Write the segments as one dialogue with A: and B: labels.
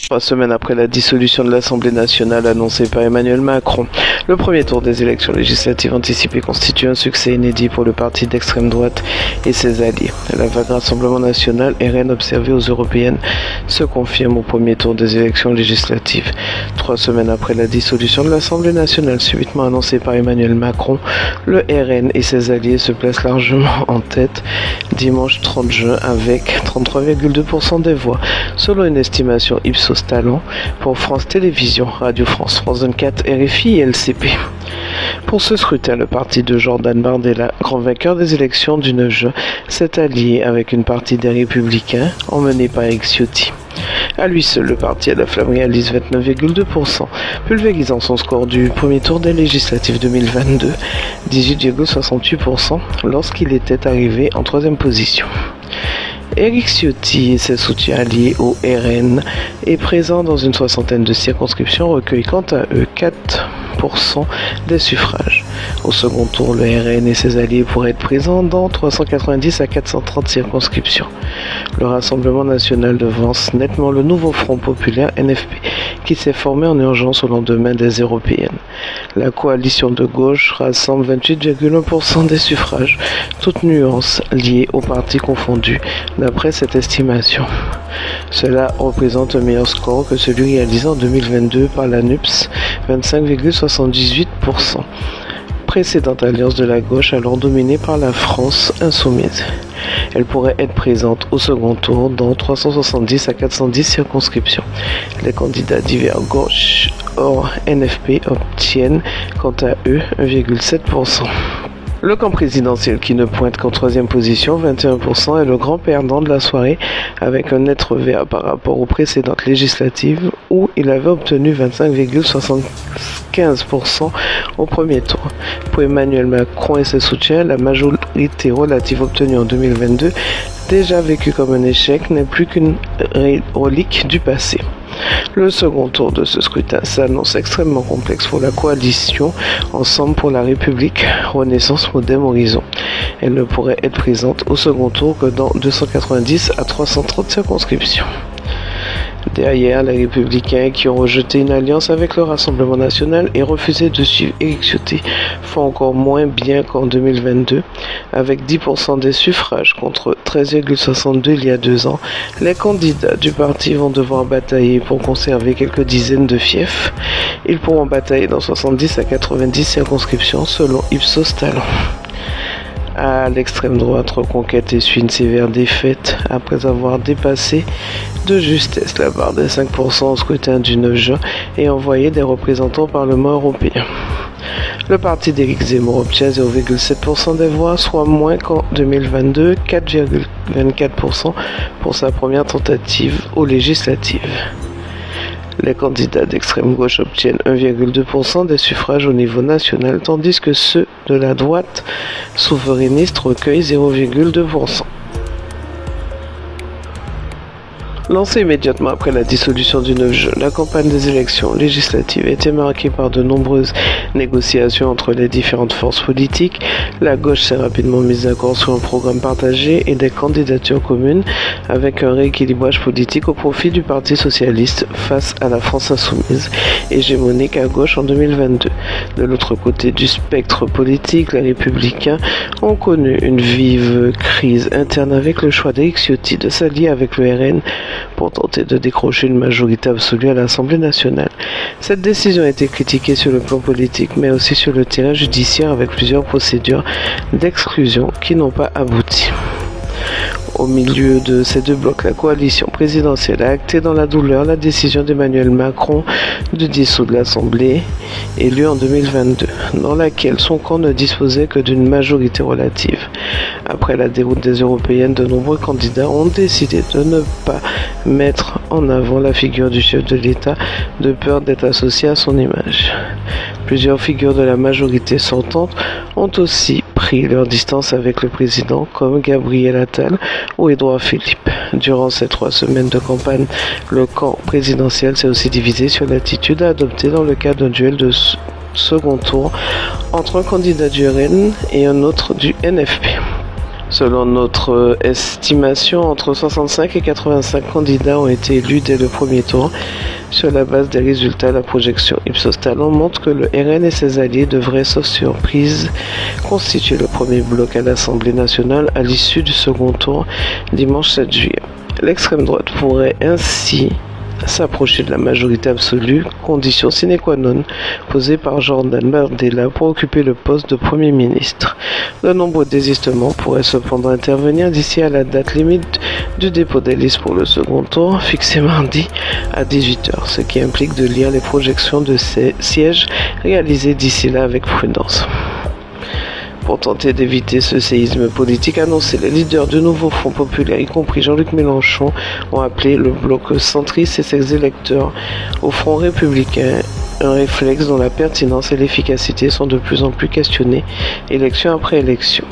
A: 3 semaines après la dissolution de l'Assemblée nationale annoncée par Emmanuel Macron, le premier tour des élections législatives anticipées constitue un succès inédit pour le parti d'extrême droite et ses alliés. La vague Rassemblement national RN observée aux européennes se confirme au premier tour des élections législatives. 3 semaines après la dissolution de l'Assemblée nationale subitement annoncée par Emmanuel Macron, le RN et ses alliés se placent largement en tête dimanche 30 juin avec 33,2% des voix, selon une estimation Ipsos Talent pour France Télévisions, Radio France, France 24, RFI et LCP. Pour ce scrutin, le parti de Jordan Bardella, grand vainqueur des élections du 9 juin, s'est allié avec une partie des Républicains, emmenée par Éric Ciotti. À lui seul, le parti à la flamme réalise 29,2%, pulvérisant son score du premier tour des législatives 2022, 18,68%, lorsqu'il était arrivé en 3e position. Éric Ciotti et ses soutiens alliés au RN est présent dans une soixantaine de circonscriptions, recueillent quant à eux 4% des suffrages. Au second tour, le RN et ses alliés pourraient être présents dans 390 à 430 circonscriptions. Le Rassemblement national devance nettement le nouveau Front populaire NFP qui s'est formé en urgence au lendemain des européennes. La coalition de gauche rassemble 28,1% des suffrages, toutes nuances liées aux partis confondus, d'après cette estimation. Cela représente un meilleur score que celui réalisé en 2022 par la NUPS, 25,78%. Précédente alliance de la gauche alors dominée par la France insoumise. Elle pourrait être présente au second tour dans 370 à 410 circonscriptions. Les candidats divers gauche hors NFP obtiennent quant à eux 1,7%. Le camp présidentiel qui ne pointe qu'en 3e position, 21%, est le grand perdant de la soirée avec un net revers par rapport aux précédentes législatives où il avait obtenu 25,75% au premier tour. Pour Emmanuel Macron et ses soutiens, la majorité relative obtenue en 2022, déjà vécue comme un échec, n'est plus qu'une relique du passé. Le second tour de ce scrutin s'annonce extrêmement complexe pour la coalition Ensemble pour la République, Renaissance Modem Horizon. Elle ne pourrait être présente au second tour que dans 290 à 330 circonscriptions. Derrière, les Républicains qui ont rejeté une alliance avec le Rassemblement national et refusé de suivre Éric Ciotti font encore moins bien qu'en 2022. Avec 10% des suffrages contre 13,62 il y a 2 ans, les candidats du parti vont devoir batailler pour conserver quelques dizaines de fiefs. Ils pourront batailler dans 70 à 90 circonscriptions selon Ipsos Talent. À l'extrême droite, Reconquête essuie une sévère défaite après avoir dépassé de justesse la barre des 5% au scrutin du 9 juin et envoyé des représentants au Parlement européen. Le parti d'Éric Zemmour obtient 0,7% des voix, soit moins qu'en 2022, 4,24% pour sa première tentative aux législatives. Les candidats d'extrême gauche obtiennent 1,2% des suffrages au niveau national, tandis que ceux de la droite souverainiste recueillent 0,2%. Lancée immédiatement après la dissolution du 9 juin, la campagne des élections législatives a été marquée par de nombreuses négociations entre les différentes forces politiques. La gauche s'est rapidement mise d'accord sur un programme partagé et des candidatures communes avec un rééquilibrage politique au profit du Parti socialiste face à la France insoumise, hégémonique à gauche en 2022. De l'autre côté du spectre politique, les Républicains ont connu une vive crise interne avec le choix d'Éric Ciotti de s'allier avec le RN pour tenter de décrocher une majorité absolue à l'Assemblée nationale. Cette décision a été critiquée sur le plan politique, mais aussi sur le terrain judiciaire avec plusieurs procédures d'exclusion qui n'ont pas abouti. Au milieu de ces deux blocs, la coalition présidentielle a acté dans la douleur la décision d'Emmanuel Macron de dissoudre l'Assemblée élue en 2022, dans laquelle son camp ne disposait que d'une majorité relative. Après la déroute des européennes, de nombreux candidats ont décidé de ne pas mettre en avant la figure du chef de l'État de peur d'être associé à son image. Plusieurs figures de la majorité sortante ont aussi pris leur distance avec le président, comme Gabriel Attal ou Édouard Philippe. Durant ces 3 semaines de campagne, le camp présidentiel s'est aussi divisé sur l'attitude à adopter dans le cadre d'un duel de second tour entre un candidat du RN et un autre du NFP. Selon notre estimation, entre 65 et 85 candidats ont été élus dès le premier tour. Sur la base des résultats, la projection Ipsos Talent montre que le RN et ses alliés devraient, sauf surprise, constituer le premier bloc à l'Assemblée nationale à l'issue du second tour, dimanche 7 juillet. L'extrême droite pourrait ainsi s'approcher de la majorité absolue, condition sine qua non posée par Jordan Bardella pour occuper le poste de Premier ministre. De nombreux désistements pourraient cependant intervenir d'ici à la date limite du dépôt des listes pour le second tour, fixé mardi à 18h, ce qui implique de lire les projections de ces sièges réalisées d'ici là avec prudence. Pour tenter d'éviter ce séisme politique annoncé, les leaders du nouveau Front populaire, y compris Jean-Luc Mélenchon, ont appelé le bloc centriste et ses électeurs au Front républicain, un réflexe dont la pertinence et l'efficacité sont de plus en plus questionnées, élection après élection.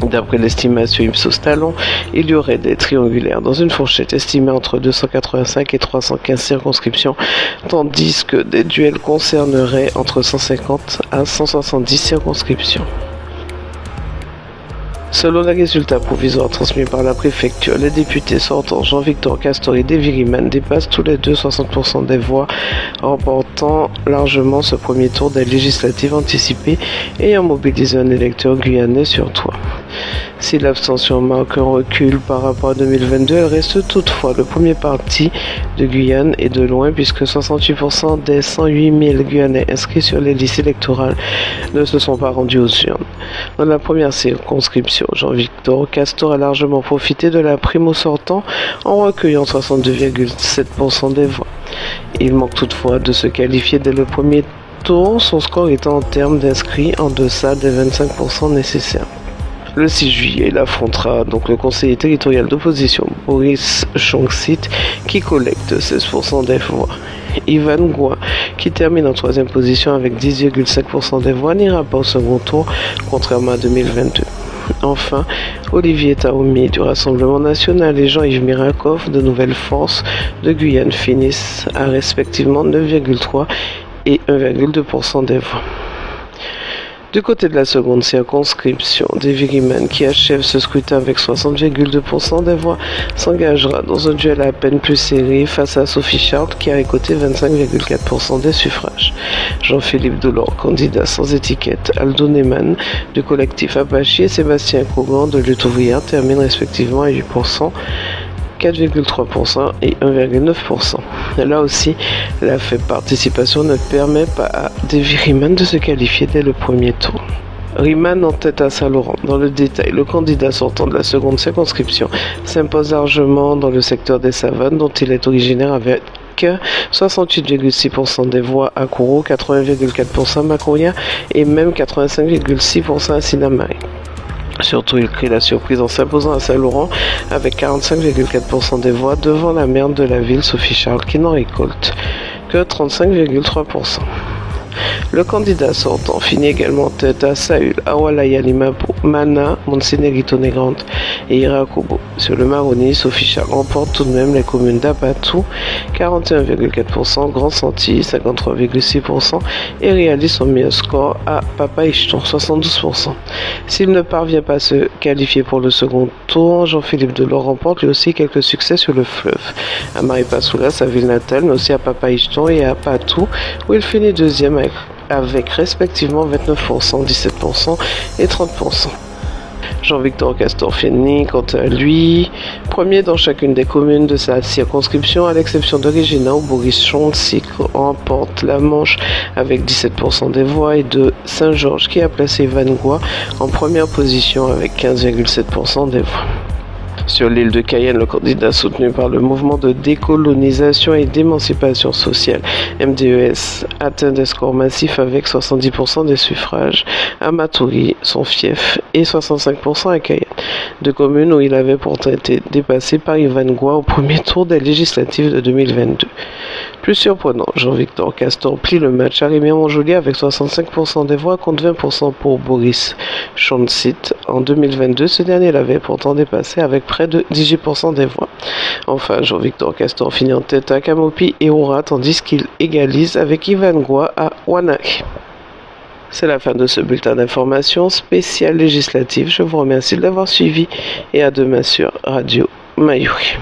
A: D'après l'estimation Ipsos Talent, il y aurait des triangulaires dans une fourchette estimée entre 285 et 315 circonscriptions, tandis que des duels concerneraient entre 150 à 170 circonscriptions. Selon les résultats provisoires transmis par la préfecture, les députés sortants Jean-Victor Castor et Davy Riemann dépassent tous les deux 60% des voix, remportant largement ce premier tour des législatives anticipées et ayant mobilisé un électeur guyanais sur trois. Si l'abstention marque un recul par rapport à 2022, elle reste toutefois le premier parti de Guyane et de loin, puisque 68% des 108 000 Guyanais inscrits sur les listes électorales ne se sont pas rendus aux urnes. Dans la première circonscription, Jean-Victor Castor a largement profité de la prime au sortant en recueillant 62,7% des voix. Il manque toutefois de se qualifier dès le premier tour, son score étant en termes d'inscrits en deçà des 25% nécessaires. Le 6 juillet, il affrontera donc le conseiller territorial d'opposition Boris Chonxit qui collecte 16% des voix. Ivan Goua, qui termine en troisième position avec 10,5% des voix, n'ira pas au second tour, contrairement à 2022. Enfin, Olivier Taoumi du Rassemblement national et Jean-Yves Mirakov de Nouvelle Force de Guyane finissent à respectivement 9,3% et 1,2% des voix. Du côté de la seconde circonscription, Davy Riemann, qui achève ce scrutin avec 60,2% des voix, s'engagera dans un duel à peine plus serré face à Sophie Charles, qui a récolté 25,4% des suffrages. Jean-Philippe Delors, candidat sans étiquette, Aldo Neyman du collectif Apache et Sébastien Cogan de Lutte ouvrière terminent respectivement à 8%. 4,3% et 1,9%. Là aussi, la faible participation ne permet pas à Davy Riemann de se qualifier dès le premier tour. Riemann en tête à Saint-Laurent. Dans le détail, le candidat sortant de la seconde circonscription s'impose largement dans le secteur des Savanes, dont il est originaire avec 68,6% des voix à Kourou, 80,4% à Macoria et même 85,6% à Sinamari. Surtout, il crée la surprise en s'imposant à Saint-Laurent avec 45,4% des voix devant la maire de la ville, Sophie Charles, qui n'en récolte que 35,3%. Le candidat sortant finit également en tête à Saül, Awalaya Limapou, Mana, Monsenerito Negrante et Irakobo. Sur le Maroni, Sophie Charles remporte tout de même les communes d'Apatou, 41,4%, Grand Senti, 53,6% et réalise son meilleur score à Papa-Ichton, 72%. S'il ne parvient pas à se qualifier pour le second tour, Jean-Philippe Delors remporte lui aussi quelques succès sur le fleuve. À Maripasoula, sa ville natale, mais aussi à Papa-Ichton et à Patou, où il finit deuxième avec respectivement 29%, 17% et 30%. Jean-Victor Castor finit quant à lui premier dans chacune des communes de sa circonscription, à l'exception de Regina où Boris Chonxit remporte la Manche avec 17% des voix et de Saint-Georges qui a placé Ivan Goua en première position avec 15,7% des voix. Sur l'île de Cayenne, le candidat soutenu par le mouvement de décolonisation et d'émancipation sociale, MDES, atteint des scores massifs avec 70% des suffrages à Matoury, son fief, et 65% à Cayenne, deux communes où il avait pourtant été dépassé par Ivan Goua au premier tour des législatives de 2022. Plus surprenant, Jean-Victor Castor plie le match à Rémier-Montjoly avec 65% des voix contre 20% pour Boris Chonxit. En 2022, ce dernier l'avait pourtant dépassé avec près de 18% des voix. Enfin, Jean-Victor Castor finit en tête à Camopi et Oura, tandis qu'il égalise avec Ivan Goua à Wanak. C'est la fin de ce bulletin d'information spécial législatif. Je vous remercie de l'avoir suivi et à demain sur Radio Mayuri.